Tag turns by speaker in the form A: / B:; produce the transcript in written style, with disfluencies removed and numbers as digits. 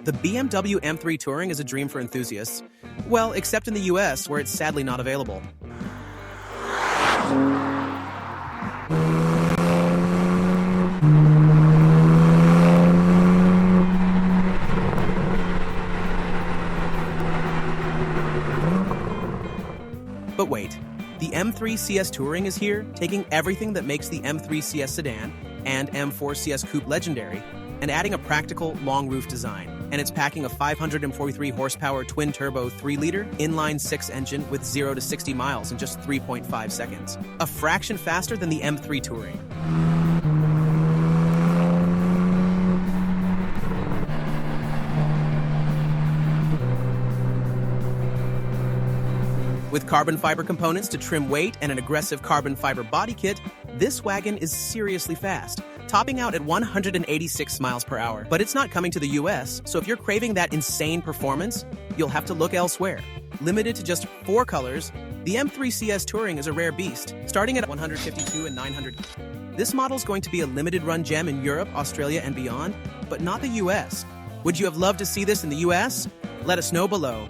A: The BMW M3 Touring is a dream for enthusiasts. Well, except in the US, where it's sadly not available. But wait, the M3 CS Touring is here, taking everything that makes the M3 CS Sedan and M4 CS Coupe legendary, and adding a practical, long-roof design. And it's packing a 543 horsepower twin-turbo 3-liter inline-6 engine with 0 to 60 miles in just 3.5 seconds. A fraction faster than the M3 Touring. With carbon fiber components to trim weight and an aggressive carbon fiber body kit, this wagon is seriously fast, topping out at 186 miles per hour. But it's not coming to the US, so if you're craving that insane performance, you'll have to look elsewhere. Limited to just 4 colors, the M3 CS Touring is a rare beast, starting at 152 and 900. This model is going to be a limited run gem in Europe, Australia, and beyond, but not the US. Would you have loved to see this in the US? Let us know below.